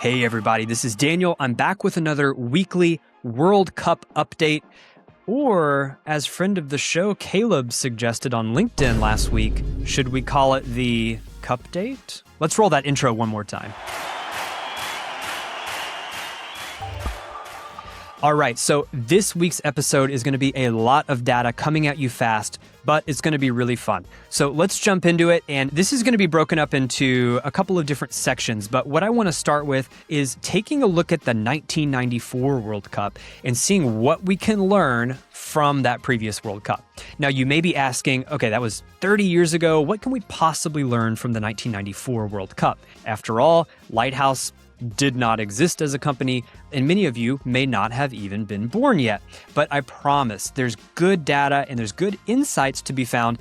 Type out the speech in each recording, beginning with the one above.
Hey everybody, this is Daniel. I'm back with another weekly World Cup update, or as friend of the show Caleb suggested on LinkedIn last week, should we call it the Cup Date? Let's roll that intro one more time. All right, so this week's episode is going to be a lot of data coming at you fast, but it's going to be really fun. So let's jump into it, and this is going to be broken up into a couple of different sections, but what I want to start with is taking a look at the 1994 World Cup and seeing what we can learn from that previous World Cup. Now, you may be asking, okay, that was 30 years ago. What can we possibly learn from the 1994 World Cup? After all, Lighthouse did not exist as a company, and many of you may not have even been born yet. But I promise there's good data and there's good insights to be found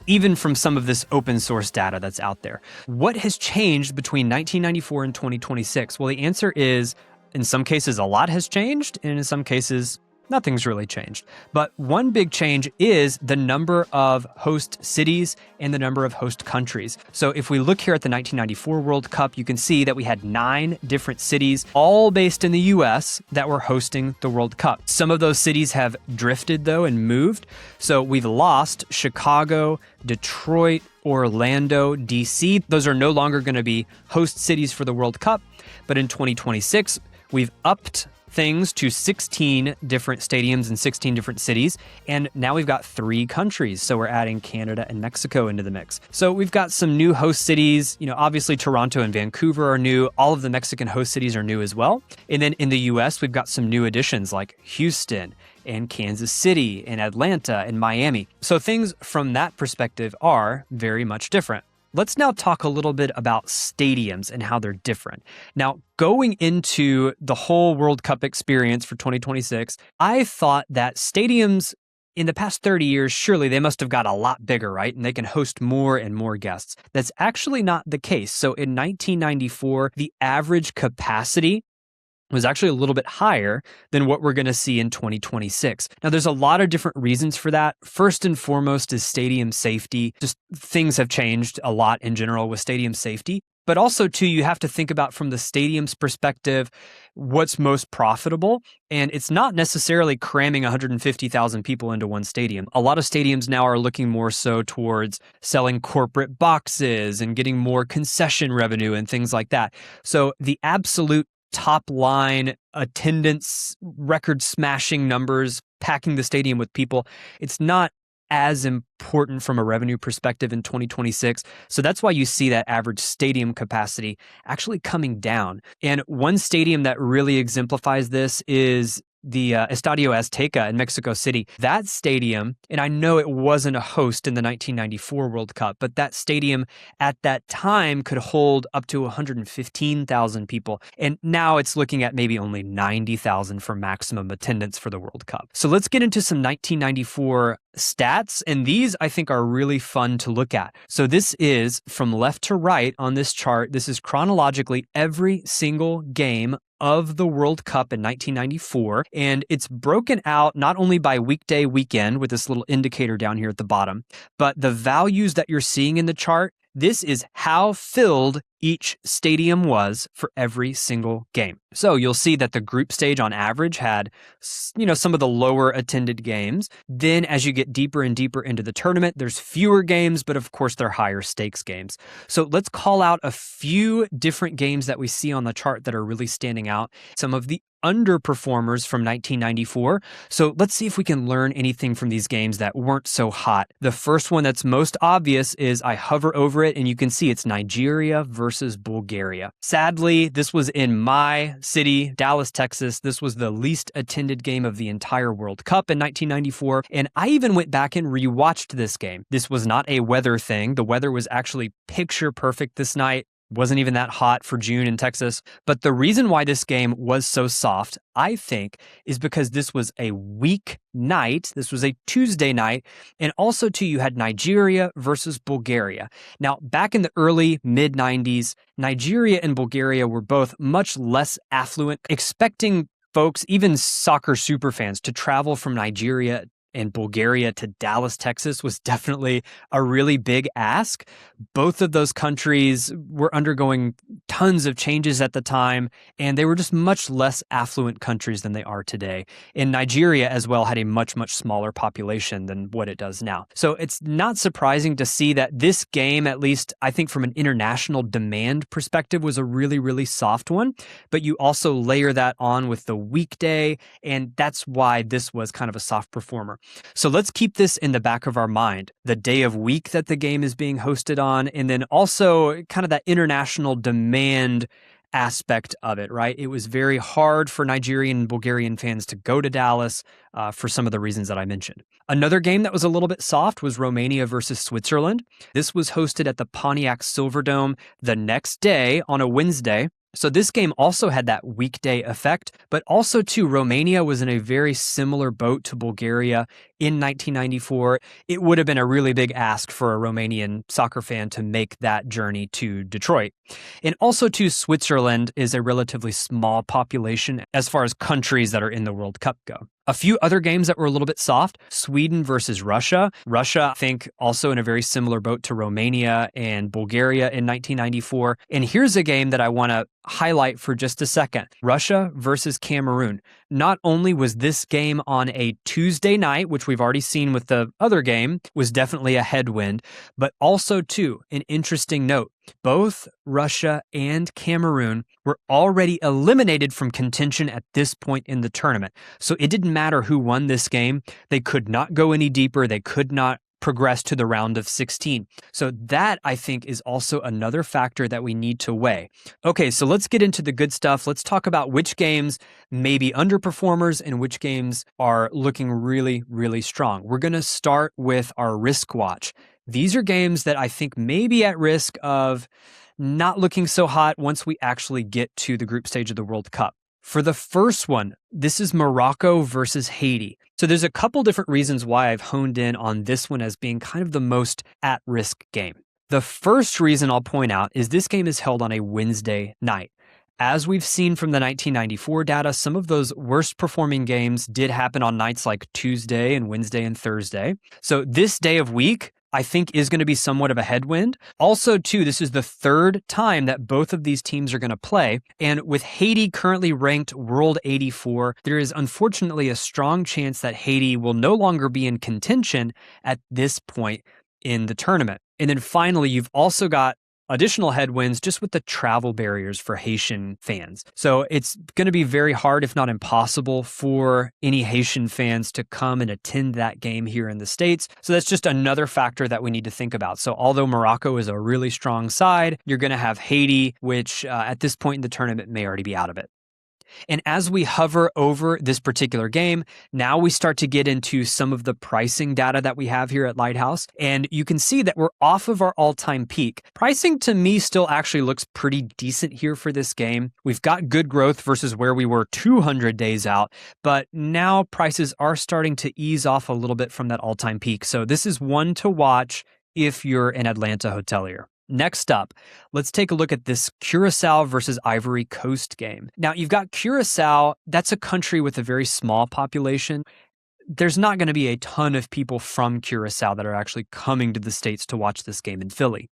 even from some of this open source data that's out there. What has changed between 1994 and 2026? Well, the answer is, in some cases, a lot has changed, and in some cases, nothing's really changed. But one big change is the number of host cities and the number of host countries. So if we look here at the 1994 World Cup, you can see that we had 9 different cities, all based in the US, that were hosting the World Cup. Some of those cities have drifted, though, and moved. So we've lost Chicago, Detroit, Orlando, DC. Those are no longer going to be host cities for the World Cup. But in 2026, we've upped things to 16 different stadiums in 16 different cities. And now we've got 3 countries. So we're adding Canada and Mexico into the mix. So we've got some new host cities. Obviously Toronto and Vancouver are new. All of the Mexican host cities are new as well. And then in the US, we've got some new additions like Houston and Kansas City and Atlanta and Miami. So things from that perspective are very much different. Let's now talk a little bit about stadiums and how they're different. Now, going into the whole World Cup experience for 2026, I thought that stadiums in the past 30 years, surely they must have got a lot bigger, right? And they can host more and more guests. That's actually not the case. So in 1994, the average capacity was actually a little bit higher than what we're going to see in 2026. Now, there's a lot of different reasons for that. First and foremost is stadium safety. Just things have changed a lot in general with stadium safety. But also, too, you have to think about from the stadium's perspective, what's most profitable. And it's not necessarily cramming 150,000 people into one stadium. A lot of stadiums now are looking more so towards selling corporate boxes and getting more concession revenue and things like that. So the absolute top line attendance, record smashing numbers, packing the stadium with people, it's not as important from a revenue perspective in 2026. So that's why you see that average stadium capacity actually coming down. And one stadium that really exemplifies this is the Estadio Azteca in Mexico City. That stadium, and I know it wasn't a host in the 1994 World Cup, but that stadium at that time could hold up to 115,000 people. And now it's looking at maybe only 90,000 for maximum attendance for the World Cup. So let's get into some 1994 stats, and these I think are really fun to look at. So this is from left to right on this chart. This is chronologically every single game of the World Cup in 1994, and it's broken out not only by weekday, weekend with this little indicator down here at the bottom, but the values that you're seeing in the chart, this is how filled each stadium was for every single game. So you'll see that the group stage on average had, some of the lower attended games. Then as you get deeper and deeper into the tournament, there's fewer games, but of course they're higher stakes games. So let's call out a few different games that we see on the chart that are really standing out. Some of the underperformers from 1994. So let's see if we can learn anything from these games that weren't so hot. The first one that's most obvious is I hover over it and you can see it's Nigeria versus Bulgaria. Sadly, this was in my city, Dallas, Texas. This was the least attended game of the entire World Cup in 1994. And I even went back and rewatched this game. This was not a weather thing. The weather was actually picture perfect this night. Wasn't even that hot for June in Texas. But the reason why this game was so soft, I think, is because this was a week night. This was a Tuesday night. And also, too, you had Nigeria versus Bulgaria. Now, back in the early mid-90s, Nigeria and Bulgaria were both much less affluent, expecting folks, even soccer superfans, to travel from Nigeria and Bulgaria to Dallas, Texas was definitely a really big ask. Both of those countries were undergoing tons of changes at the time, and they were just much less affluent countries than they are today. And Nigeria as well had a much, much smaller population than what it does now. So it's not surprising to see that this game, at least I think from an international demand perspective, was a really, really soft one. But you also layer that on with the weekday, and that's why this was kind of a soft performer. So let's keep this in the back of our mind, the day of week that the game is being hosted on, and then also kind of that international demand aspect of it, right? It was very hard for Nigerian and Bulgarian fans to go to Dallas for some of the reasons that I mentioned. Another game that was a little bit soft was Romania versus Switzerland. This was hosted at the Pontiac Silverdome the next day on a Wednesday. So this game also had that weekday effect, but also too, Romania was in a very similar boat to Bulgaria in 1994. It would have been a really big ask for a Romanian soccer fan to make that journey to Detroit. And also too, Switzerland is a relatively small population as far as countries that are in the World Cup go. A few other games that were a little bit soft, Sweden versus Russia. Russia, I think, also in a very similar boat to Romania and Bulgaria in 1994. And here's a game that I want to highlight for just a second. Russia versus Cameroon. Not only was this game on a Tuesday night, which we've already seen with the other game, was definitely a headwind, but also too, an interesting note. Both Russia and Cameroon were already eliminated from contention at this point in the tournament. So it didn't matter who won this game. They could not go any deeper. They could not progress to the round of 16. So that, I think, is also another factor that we need to weigh. Okay, so let's get into the good stuff. Let's talk about which games may be underperformers and which games are looking really, really strong. We're going to start with our risk watch. These are games that I think may be at risk of not looking so hot once we actually get to the group stage of the World Cup. For the first one, this is Morocco versus Haiti. So there's a couple different reasons why I've honed in on this one as being kind of the most at-risk game. The first reason I'll point out is this game is held on a Wednesday night. As we've seen from the 1994 data, some of those worst performing games did happen on nights like Tuesday and Wednesday and Thursday. So this day of week, I think, is going to be somewhat of a headwind. Also, too, this is the third time that both of these teams are going to play. And with Haiti currently ranked World 84, there is unfortunately a strong chance that Haiti will no longer be in contention at this point in the tournament. And then finally, you've also got additional headwinds just with the travel barriers for Haitian fans. So it's going to be very hard, if not impossible, for any Haitian fans to come and attend that game here in the States. So that's just another factor that we need to think about. So although Morocco is a really strong side, you're going to have Haiti, which at this point in the tournament may already be out of it. And as we hover over this particular game, now we start to get into some of the pricing data that we have here at Lighthouse. And you can see that we're off of our all-time peak. Pricing to me still actually looks pretty decent here for this game. We've got good growth versus where we were 200 days out, but now prices are starting to ease off a little bit from that all-time peak. So this is one to watch if you're an Atlanta hotelier. Next up, let's take a look at this Curacao versus Ivory Coast game. Now, you've got Curacao. That's a country with a very small population. There's not going to be a ton of people from Curacao that are actually coming to the States to watch this game in Philly.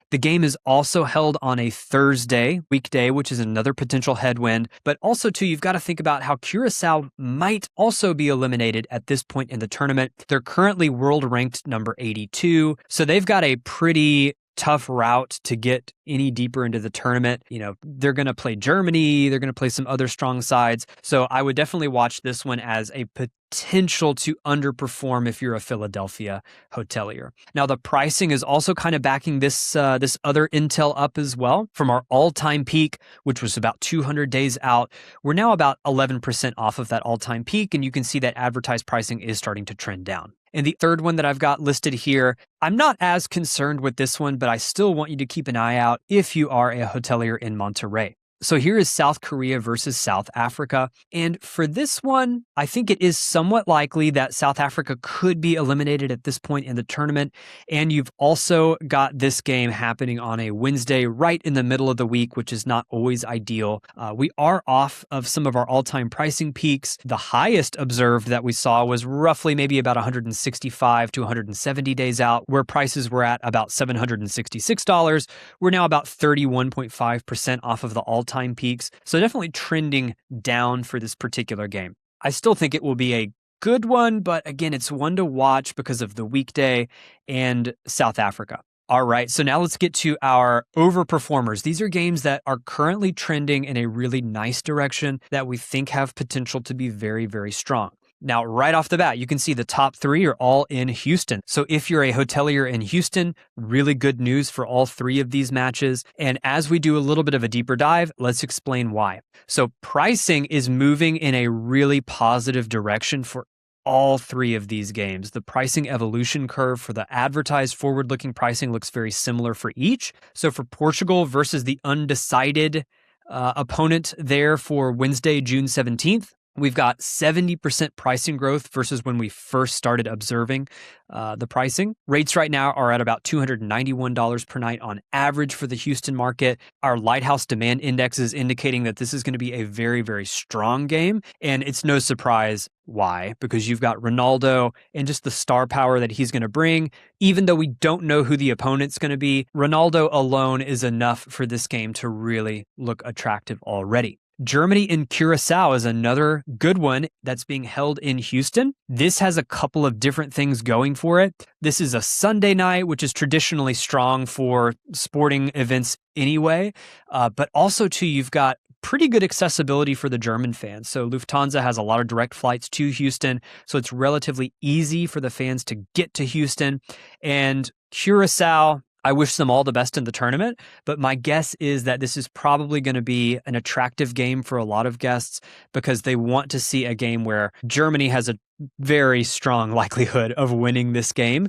The game is also held on a Thursday, weekday, which is another potential headwind. But also, too, you've got to think about how Curacao might also be eliminated at this point in the tournament. They're currently world ranked number 82, so they've got a pretty tough route to get any deeper into the tournament. You know, they're going to play Germany, they're going to play some other strong sides. So I would definitely watch this one as a potential to underperform if you're a Philadelphia hotelier. Now, the pricing is also kind of backing this other intel up as well. From our all-time peak, which was about 200 days out, we're now about 11% off of that all-time peak, and you can see that advertised pricing is starting to trend down. And the third one that I've got listed here, I'm not as concerned with this one, but I still want you to keep an eye out if you are a hotelier in Monterey. So here is South Korea versus South Africa. And for this one, I think it is somewhat likely that South Africa could be eliminated at this point in the tournament. And you've also got this game happening on a Wednesday right in the middle of the week, which is not always ideal. We are off of some of our all-time pricing peaks. The highest observed that we saw was roughly maybe about 165 to 170 days out, where prices were at about $766. We're now about 31.5% off of the all-time peaks. So definitely trending down for this particular game. I still think it will be a good one, but again, it's one to watch because of the weekday and South Africa. All right, so now let's get to our overperformers. These are games that are currently trending in a really nice direction that we think have potential to be very, very strong. Now, right off the bat, you can see the top three are all in Houston. So if you're a hotelier in Houston, really good news for all three of these matches. And as we do a little bit of a deeper dive, let's explain why. So pricing is moving in a really positive direction for all three of these games. The pricing evolution curve for the advertised forward-looking pricing looks very similar for each. So for Portugal versus the undecided opponent there for Wednesday, June 17th, we've got 70% pricing growth versus when we first started observing the pricing. Rates right now are at about $291 per night on average for the Houston market. Our Lighthouse Demand Index is indicating that this is going to be a very, very strong game. And it's no surprise why, because you've got Ronaldo and just the star power that he's going to bring. Even though we don't know who the opponent's going to be, Ronaldo alone is enough for this game to really look attractive already. Germany and Curacao is another good one that's being held in Houston. This has a couple of different things going for it. This is a Sunday night, which is traditionally strong for sporting events anyway. But also, too, you've got pretty good accessibility for the German fans. So Lufthansa has a lot of direct flights to Houston, so it's relatively easy for the fans to get to Houston. And Curacao, I wish them all the best in the tournament, but my guess is that this is probably going to be an attractive game for a lot of guests because they want to see a game where Germany has a very strong likelihood of winning this game.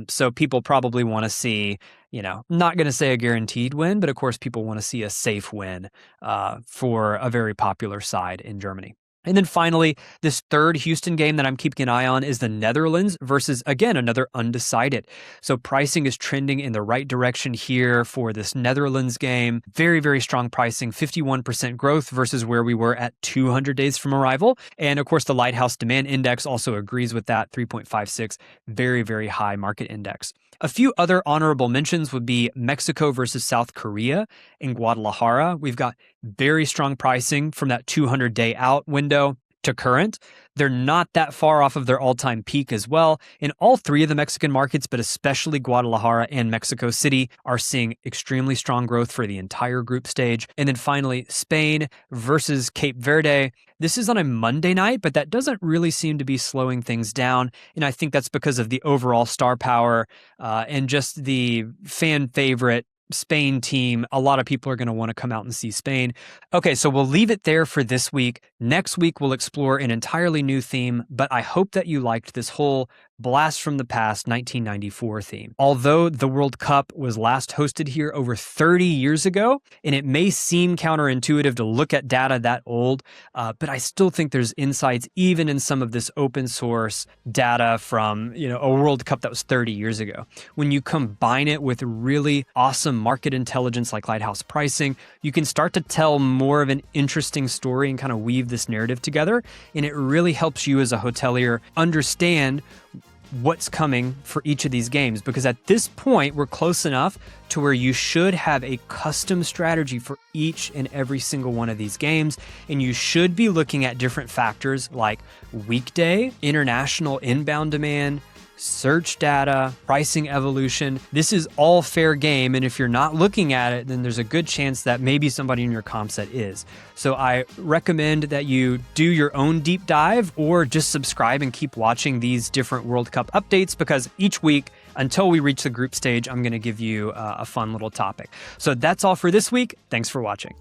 So people probably want to see, not going to say a guaranteed win, but of course people want to see a safe win for a very popular side in Germany. And then finally, this third Houston game that I'm keeping an eye on is the Netherlands versus, again, another undecided. So pricing is trending in the right direction here for this Netherlands game. Very, very strong pricing, 51% growth versus where we were at 200 days from arrival. And of course, the Lighthouse Demand Index also agrees with that, 3.56, very, very high market index. A few other honorable mentions would be Mexico versus South Korea in Guadalajara. We've got very strong pricing from that 200-day out window to current. They're not that far off of their all-time peak as well. In all three of the Mexican markets, but especially Guadalajara and Mexico City, are seeing extremely strong growth for the entire group stage. And then finally, Spain versus Cape Verde. This is on a Monday night, but that doesn't really seem to be slowing things down. And I think that's because of the overall star power and just the fan favorite Spain team. A lot of people are going to want to come out and see Spain. Okay, so we'll leave it there for this week. Next week, we'll explore an entirely new theme, but I hope that you liked this whole Blast from the Past 1994 theme. Although the World Cup was last hosted here over 30 years ago, and it may seem counterintuitive to look at data that old, but I still think there's insights even in some of this open source data from a World Cup that was 30 years ago. When you combine it with really awesome market intelligence like Lighthouse pricing, you can start to tell more of an interesting story and kind of weave this narrative together, and it really helps you as a hotelier understand what's coming for each of these games, because at this point we're close enough to where you should have a custom strategy for each and every single one of these games, and you should be looking at different factors like weekday, international inbound demand, search data, pricing evolution. This is all fair game, and if you're not looking at it, then there's a good chance that maybe somebody in your comp set is. So I recommend that you do your own deep dive or just subscribe and keep watching these different World Cup updates, because each week, until we reach the group stage, I'm going to give you a fun little topic. So that's all for this week. Thanks for watching.